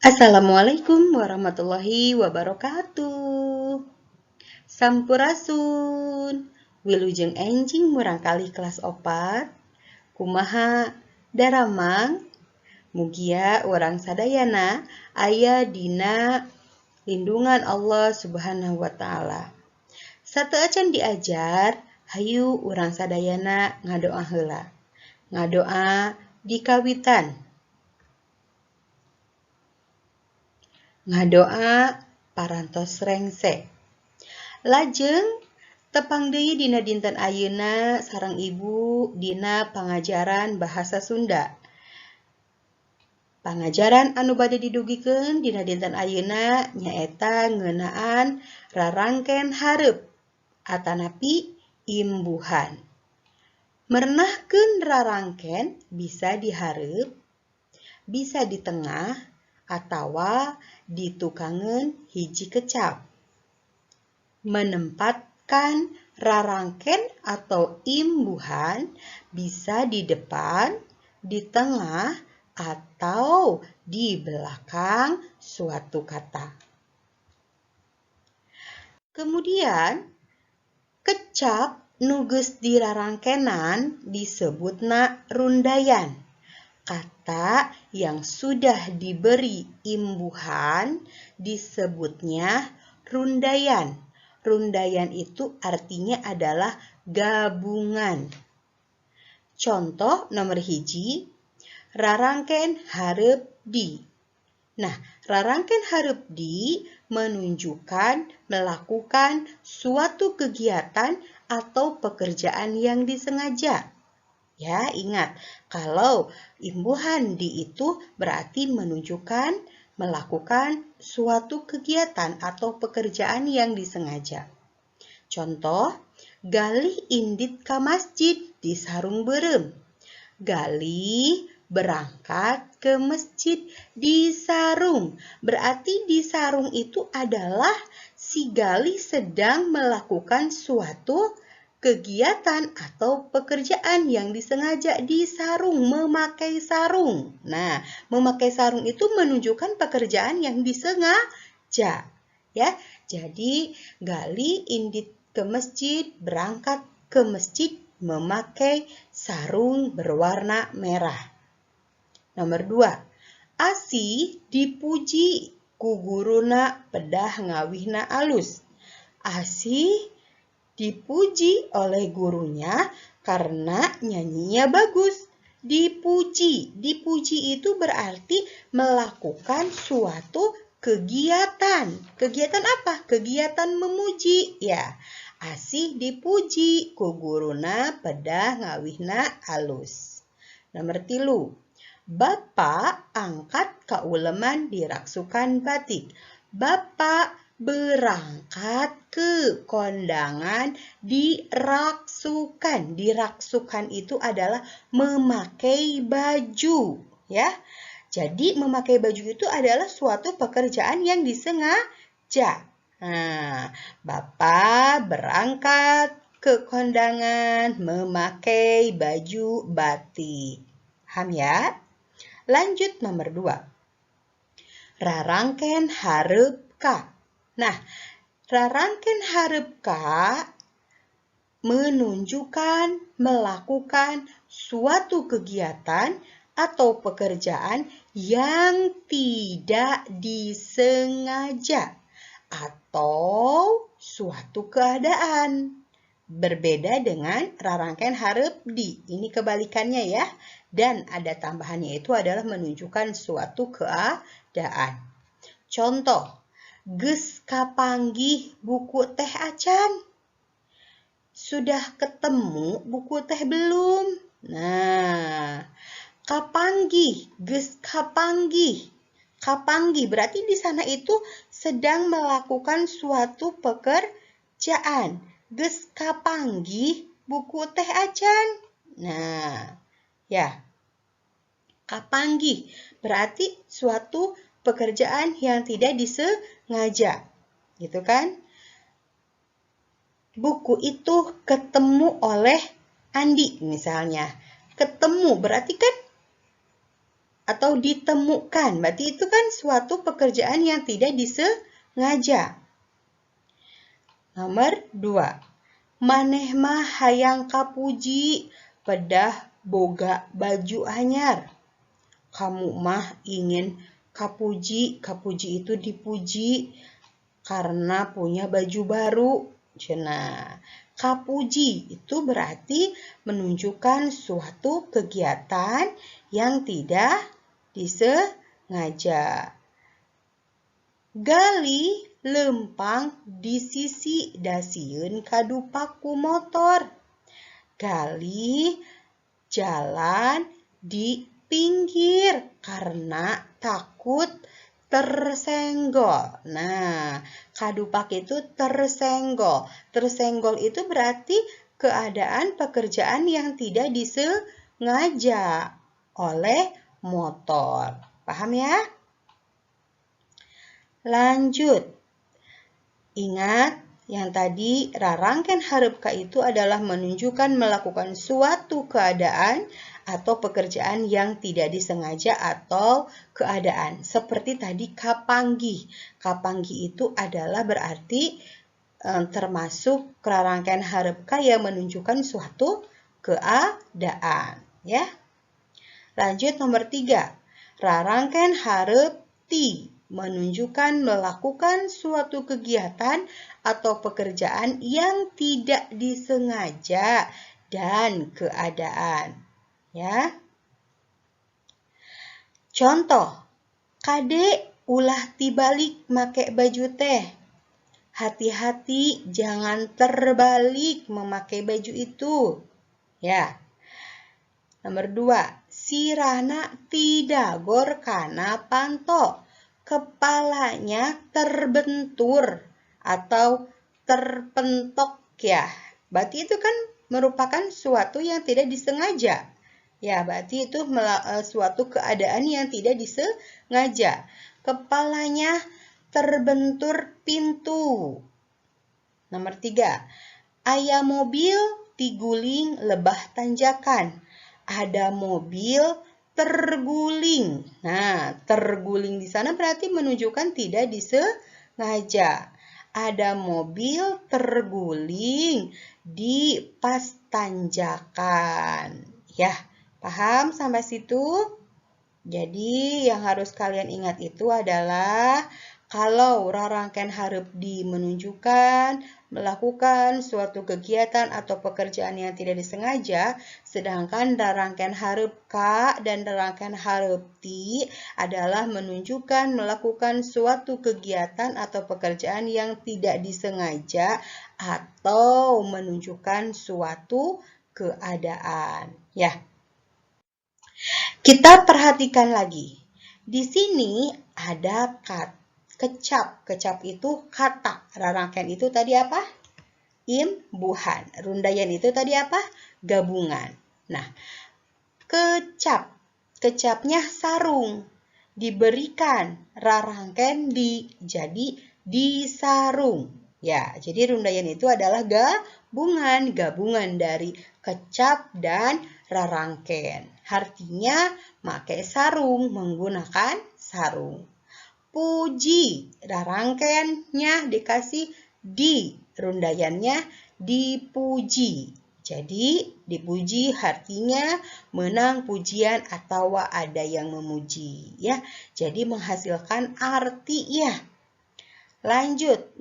Assalamualaikum warahmatullahi wabarakatuh. Sampurasun. Wilujeng enjing murangkalih kelas opat. Kumaha daramang. Mugia orang sadayana aya dina lindungan Allah Subhanahu wa taala. Sateuacan diajar, hayu urang sadayana ngadoa heula. Ngadoa dikawitan. Ngadoa parantos rengse. Lajeng tepang deui dina dinten ayeuna sareng Ibu dina pangajaran bahasa Sunda. Pangajaran anu bade didugikeun dina dinten ayeuna nyaeta ngeunaan rarangken hareup atanapi imbuhan. Merenahkeun rarangken bisa di hareup, bisa di tengah, atawa ditukangeun hiji kecap. Menempatkan rarangken atau imbuhan bisa di depan, di tengah, atau di belakang suatu kata. Kemudian, kecap nu geus dirarangkenan disebutna rundayan. Kata yang sudah diberi imbuhan disebutnya rundayan. Rundayan itu artinya adalah gabungan. Contoh nomor hiji, rarangken hareup di. Nah, rarangken hareup di menunjukkan melakukan suatu kegiatan atau pekerjaan yang disengaja. Ya, ingat, kalau imbuhan di itu berarti menunjukkan melakukan suatu kegiatan atau pekerjaan yang disengaja. Contoh, galih indit ka masjid di sarung beureum. Galih berangkat ke masjid di sarung. Berarti di sarung itu adalah si Galih sedang melakukan suatu kegiatan atau pekerjaan yang disengaja di sarung, memakai sarung. Nah, memakai sarung itu menunjukkan pekerjaan yang disengaja. Ya, jadi Galih indit ke masjid, berangkat ke masjid memakai sarung berwarna merah. Nomor 2, Asih dipuji ku guruna pedah ngawihna alus. Asih dipuji oleh gurunya karena nyanyinya bagus. Dipuji itu berarti melakukan suatu kegiatan. Kegiatan apa? Kegiatan memuji. Ya, asih dipuji ku guruna pedah ngawihna alus. Nomor 3, Bapak angkat kauleman diraksukan batik. Bapak berangkat ke kondangan diraksukan. Diraksukan itu adalah memakai baju, ya. Jadi memakai baju itu adalah suatu pekerjaan yang disengaja. Nah, Bapak berangkat ke kondangan memakai baju batik. Paham ya? Lanjut nomor 2. Rarangken hareup ka. Nah, rarangken hareup ka menunjukkan melakukan suatu kegiatan atau pekerjaan yang tidak disengaja atau suatu keadaan. Berbeda dengan rarangken hareup di. Ini kebalikannya ya. Dan ada tambahannya itu adalah menunjukkan suatu keadaan. Contoh, geus kapanggih buku teh acan. Sudah ketemu buku teh belum? Nah, kapanggih, geus kapanggih. Kapanggih berarti di sana itu sedang melakukan suatu pekerjaan. Geus kapanggih buku teh acan. Nah, ya. Kapanggih berarti suatu pekerjaan yang tidak disengaja. Gitu kan? Buku itu ketemu oleh Andi misalnya. Ketemu berarti kan atau ditemukan. Berarti itu kan suatu pekerjaan yang tidak disengaja. Nomor 2. Maneh mah hayang kapuji, pedah boga baju anyar. Kamu mah ingin kapuji, kapuji itu dipuji karena punya baju baru. Nah, kapuji itu berarti menunjukkan suatu kegiatan yang tidak disengaja. Gali lempang di sisi dasieun kadupaku motor. Gali jalan di pinggir karena takut tersenggol. Nah, kadupak itu tersenggol. Tersenggol itu berarti keadaan pekerjaan yang tidak disengaja oleh motor. Paham ya? Lanjut. Ingat, yang tadi rarangken hareup-ka itu adalah menunjukkan melakukan suatu keadaan atau pekerjaan yang tidak disengaja atau keadaan. Seperti tadi kapanggih. Kapanggih itu adalah berarti termasuk rarangken hareup-ka yang menunjukkan suatu keadaan. Ya. Lanjut nomor 3. Rarangken hareup ti menunjukkan melakukan suatu kegiatan atau pekerjaan yang tidak disengaja dan keadaan. Ya. Contoh, Kade ulah tibalik make baju teh. Hati-hati jangan terbalik memakai baju itu. Ya. Nomor 2, sirahna tidagor kana panto. Kepalanya terbentur atau terpentok ya. Berarti itu kan merupakan suatu yang tidak disengaja. Ya, berarti itu suatu keadaan yang tidak disengaja. Kepalanya terbentur pintu. Nomor 3, aya mobil tiguling lebah tanjakan. Ada mobil terguling. Nah, terguling di sana berarti menunjukkan tidak disengaja. Ada mobil terguling di pas tanjakan. Ya, paham sampai situ? Jadi, yang harus kalian ingat itu adalah kalau rarangken hareup di menunjukkan melakukan suatu kegiatan atau pekerjaan yang tidak disengaja, sedangkan rarangken hareup ka dan rarangken hareup ti adalah menunjukkan melakukan suatu kegiatan atau pekerjaan yang tidak disengaja atau menunjukkan suatu keadaan. Ya. Kita perhatikan lagi. Di sini ada kecap. Kecap itu kata. Rarangken itu tadi apa? Imbuhan. Rundayan itu tadi apa? Gabungan. Nah, kecap. Kecapnya sarung. Diberikan. Rarangken di. Jadi disarung. Ya, jadi rundayan itu adalah gabungan. Gabungan dari kecap dan rarangken. Artinya pakai sarung, menggunakan sarung. Puji, rarangkennya dikasih di, rundayannya dipuji. Jadi dipuji artinya menang pujian atau ada yang memuji ya. Jadi menghasilkan arti ya. Lanjut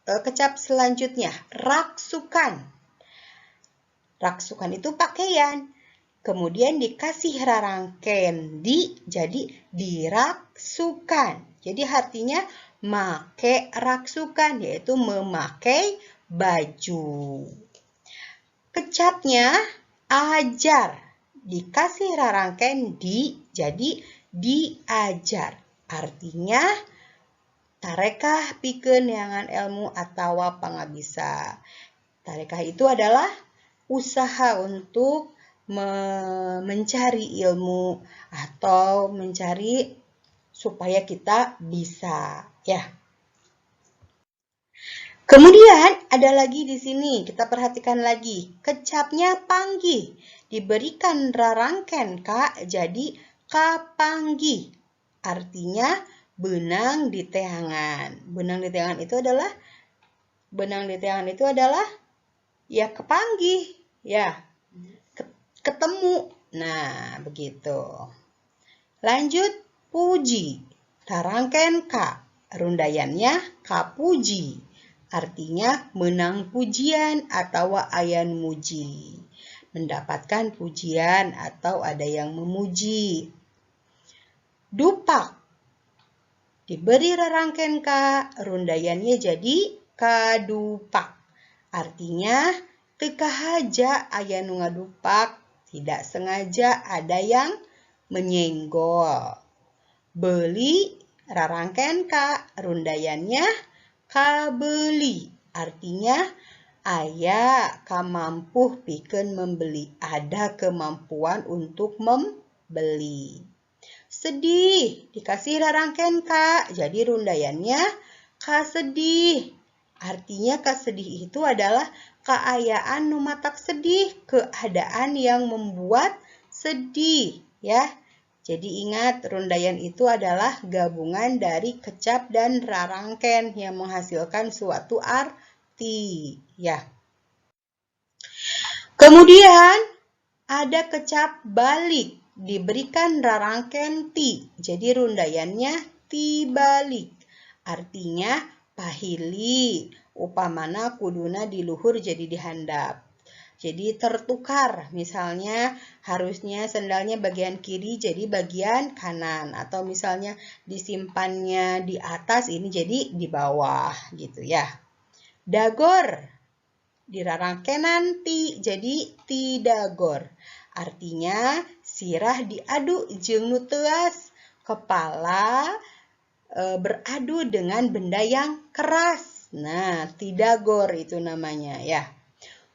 kecap selanjutnya, raksukan. Raksukan itu pakaian. Kemudian dikasih rarangken di, jadi diraksukan. Jadi artinya make raksukan, yaitu memakai baju. Kecapnya ajar. Dikasih rarangken di, jadi diajar. Artinya tarekah pikeun neangan ilmu atawa pangabisa. Tarekah itu adalah usaha untuk mencari ilmu atau mencari supaya kita bisa ya. Kemudian ada lagi di sini, kita perhatikan lagi. Kecapnya panggih, diberikan rarangken Kak, jadi kapanggih. Artinya benang di teangan. Benang di teangan itu adalah ya kepanggih, ya ketemu. Nah, begitu. Lanjut, puji. Rarangken Kak, rundayannya kapuji. Artinya menang pujian atau ayan muji. Mendapatkan pujian atau ada yang memuji. Dupak. Diberi rarangken Kak, rundayannya jadi kadupak. Artinya teka haja aya nu ngadupak, tidak sengaja ada yang menyenggol. Beli rarangken Kak, rundayannya kabeli. Artinya aya kamampuh pikeun membeli, ada kemampuan untuk membeli. Sedih, dikasih rarangken Kak, jadi rundayannya kasedih. Artinya kasedih itu adalah keayaan nu matak sedih, keadaan yang membuat sedih, ya. Jadi ingat, rundayan itu adalah gabungan dari kecap dan rarangken yang menghasilkan suatu arti, ya. Kemudian ada kecap balik, diberikan rarangken ti. Jadi rundayannya ti balik. Artinya pahili, upamana kuduna di luhur jadi dihandap. Jadi tertukar, misalnya harusnya sendalnya bagian kiri jadi bagian kanan. Atau misalnya disimpannya di atas, ini jadi di bawah gitu ya. Dagor, dirarangkenan ti, jadi tidagor. Artinya sirah diadu jeung nu teuas, kepala beradu dengan benda yang keras. Nah, tidagor itu namanya ya.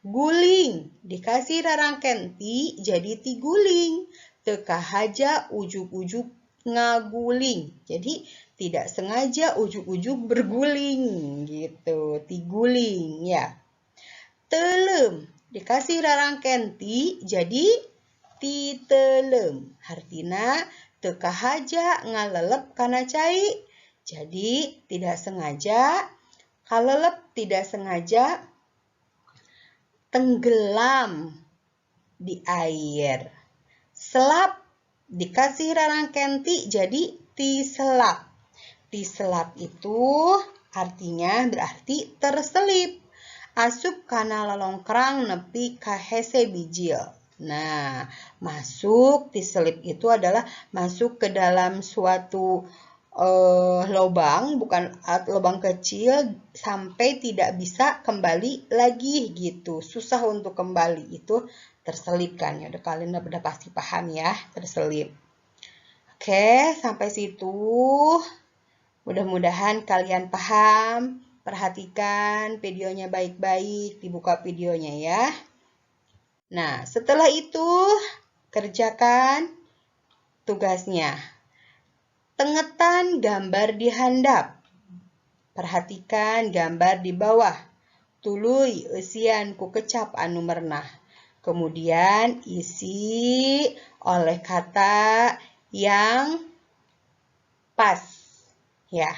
Guling, dikasih rarangken ti, jadi tiguling. Teka haja ujug-ujug ngaguling. Jadi tidak sengaja ujug-ujug berguling gitu, tiguling ya. Telem, dikasih rarangken ti, jadi titelem. Artina teka haja ngalelep kana cai. Jadi tidak sengaja, kalelep tidak sengaja tenggelam di air. Selap, dikasih rarangken ti, jadi tiselap. Tiselap itu artinya berarti terselip. Asup kana lalongkrang nepi ka hese bijil. Nah, masuk tiselip itu adalah masuk ke dalam suatu lubang, bukan lubang kecil, sampai tidak bisa kembali lagi gitu. Susah untuk kembali, itu terselip kan ya. Kalian udah pasti paham ya, terselip. Oke, sampai situ. Mudah-mudahan kalian paham. Perhatikan videonya baik-baik, dibuka videonya ya. Nah, setelah itu kerjakan tugasnya. Tengetan gambar di handap. Perhatikan gambar di bawah. Tuluy eusian ku kecap anu merenah. Kemudian isi oleh kata yang pas. Ya.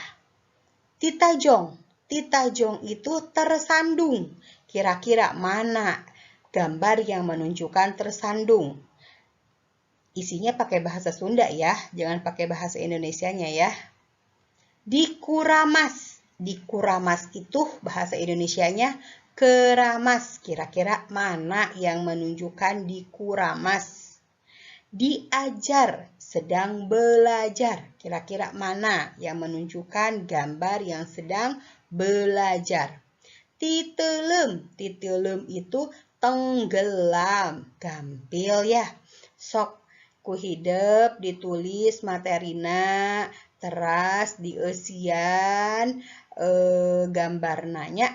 Titajong. Titajong itu tersandung. Kira-kira mana gambar yang menunjukkan tersandung? Isinya pakai bahasa Sunda ya, jangan pakai bahasa Indonesianya ya. Dikuramas. Dikuramas itu bahasa Indonesianya keramas. Kira-kira mana yang menunjukkan dikuramas? Diajar, sedang belajar. Kira-kira mana yang menunjukkan gambar yang sedang belajar? Titelem. Titelem itu tenggelam. Gampil ya. Sok ku hidup ditulis materina, teras dieusian gambarnanya.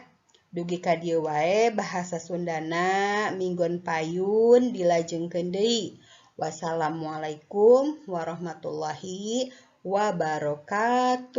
Dugi ka dieu wae bahasa Sundana minggon payun dilajengkeun deui. Wassalamualaikum warahmatullahi wabarakatuh.